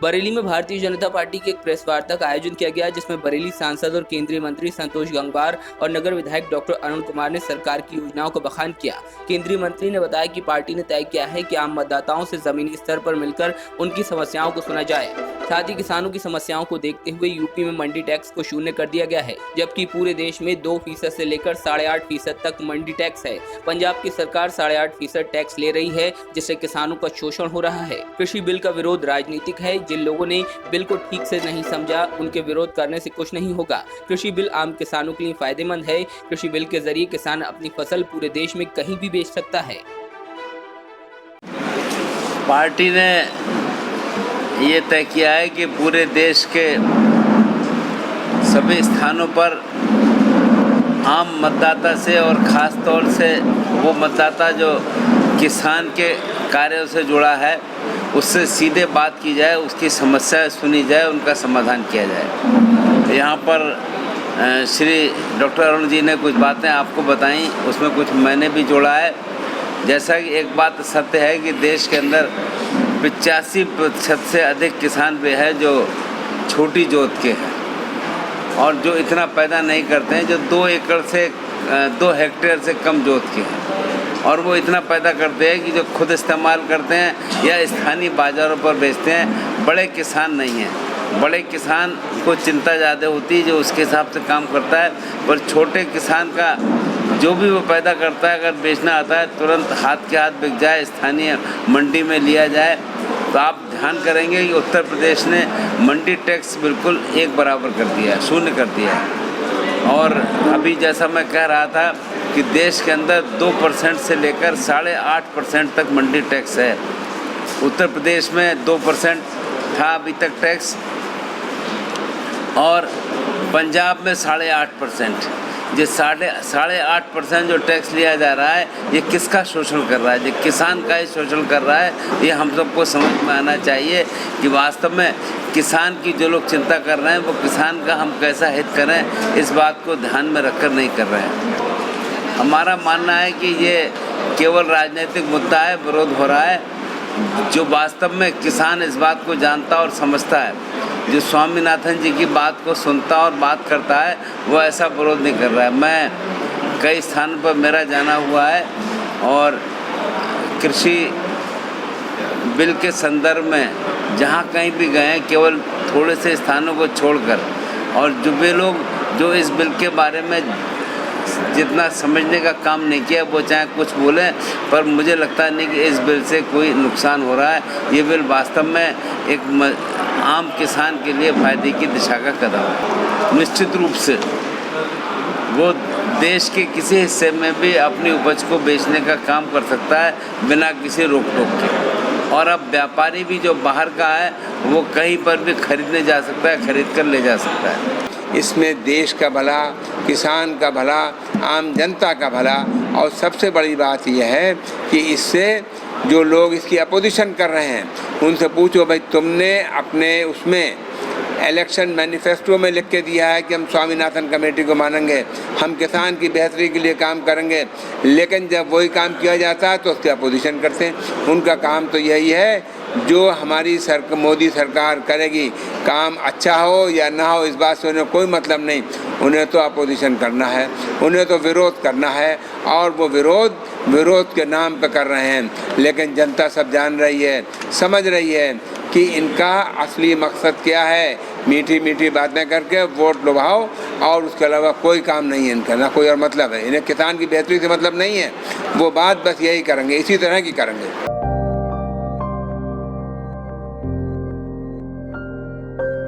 बरेली में भारतीय जनता पार्टी की एक प्रेस वार्ता का आयोजन किया गया, जिसमें बरेली सांसद और केंद्रीय मंत्री संतोष गंगवार और नगर विधायक डॉक्टर अरुण कुमार ने सरकार की योजनाओं को बखान किया। केंद्रीय मंत्री ने बताया कि पार्टी ने तय किया है कि आम मतदाताओं से जमीनी स्तर पर मिलकर उनकी समस्याओं को सुना जाए। साथ ही किसानों की समस्याओं को देखते हुए यूपी में मंडी टैक्स को शून्य कर दिया गया है, जबकि पूरे देश में 2% से लेकर 8.5% तक मंडी टैक्स है। पंजाब की सरकार 8.5% टैक्स ले रही है, जिससे किसानों का शोषण हो रहा है। कृषि बिल का विरोध राजनीतिक है। जिन लोगों ने बिल को ठीक से नहीं समझा, उनके विरोध करने से कुछ नहीं होगा। कृषि बिल आम किसानों के लिए फायदेमंद है। कृषि बिल के जरिए किसान अपनी फसल पूरे देश में कहीं भी बेच सकता है। पार्टी ने ये तय किया है कि पूरे देश के सभी स्थानों पर आम मतदाता से और ख़ास तौर से वो मतदाता जो किसान के कार्यों से जुड़ा है, उससे सीधे बात की जाए, उसकी समस्या सुनी जाए, उनका समाधान किया जाए। यहाँ पर श्री डॉक्टर अरुण जी ने कुछ बातें आपको बताई, उसमें कुछ मैंने भी जोड़ा है। जैसा कि एक बात सत्य है कि देश के अंदर 85% से अधिक किसान भी है जो छोटी जोत के हैं और जो इतना पैदा नहीं करते हैं, जो 2 हेक्टेयर से कम जोत के हैं, और वो इतना पैदा करते हैं कि जो खुद इस्तेमाल करते हैं या स्थानीय बाज़ारों पर बेचते हैं। बड़े किसान नहीं हैं। बड़े किसान को चिंता ज़्यादा होती है, जो उसके हिसाब से काम करता है, पर छोटे किसान का जो भी वो पैदा करता है, अगर बेचना आता है तुरंत हाथ के हाथ बिक जाए, स्थानीय मंडी में लिया जाए। तो आप ध्यान करेंगे कि उत्तर प्रदेश ने मंडी टैक्स बिल्कुल एक बराबर कर दिया है, शून्य कर दिया है। और अभी जैसा मैं कह रहा था कि देश के अंदर 2% से लेकर 8.5% तक मंडी टैक्स है। उत्तर प्रदेश में 2% था अभी तक टैक्स, और पंजाब में 8.5%। जो 8.5% जो टैक्स लिया जा रहा है, ये किसका शोषण कर रहा है? ये किसान का ही शोषण कर रहा है। ये हम सबको समझ में आना चाहिए कि वास्तव में किसान की जो लोग चिंता कर रहे हैं, वो किसान का हम कैसा हित करें, इस बात को ध्यान में रखकर नहीं कर रहे हैं। हमारा मानना है कि ये केवल राजनीतिक मुद्दा है, विरोध हो रहा है। जो वास्तव में किसान इस बात को जानता और समझता है, जो स्वामीनाथन जी की बात को सुनता और बात करता है, वो ऐसा विरोध नहीं कर रहा है। मैं कई स्थानों पर मेरा जाना हुआ है और कृषि बिल के संदर्भ में जहाँ कहीं भी गए हैं, केवल थोड़े से स्थानों को छोड़कर, और जो वे लोग जो इस बिल के बारे में जितना समझने का काम नहीं किया, वो चाहे कुछ बोलें, पर मुझे लगता नहीं कि इस बिल से कोई नुकसान हो रहा है। ये बिल वास्तव में एक आम किसान के लिए फायदे की दिशा का कदम है। निश्चित रूप से वो देश के किसी हिस्से में भी अपनी उपज को बेचने का काम कर सकता है बिना किसी रोक टोक के। और अब व्यापारी भी जो बाहर का है, वो कहीं पर भी खरीदने जा सकता है, खरीद कर ले जा सकता है। इसमें देश का भला, किसान का भला, आम जनता का भला, और सबसे बड़ी बात यह है कि इससे जो लोग इसकी अपोजिशन कर रहे हैं, उनसे पूछो भाई, तुमने अपने उसमें इलेक्शन मैनिफेस्टो में लिख के दिया है कि हम स्वामीनाथन कमेटी को मानेंगे, हम किसान की बेहतरी के लिए काम करेंगे, लेकिन जब वही काम किया जाता है तो उसकी अपोजिशन करते हैं। उनका काम तो यही है, जो हमारी मोदी सरकार करेगी, काम अच्छा हो या ना हो, इस बात से उन्हें कोई मतलब नहीं। उन्हें तो अपोजिशन करना है, उन्हें तो विरोध करना है, और वो विरोध के नाम पे कर रहे हैं। लेकिन जनता सब जान रही है, समझ रही है कि इनका असली मकसद क्या है। मीठी मीठी बातें करके वोट लुभाओ, और उसके अलावा कोई काम नहीं है इनका, ना कोई और मतलब है। इन्हें किसान की बेहतरी से मतलब नहीं है। वो बात बस यही करेंगे, इसी तरह की करेंगे।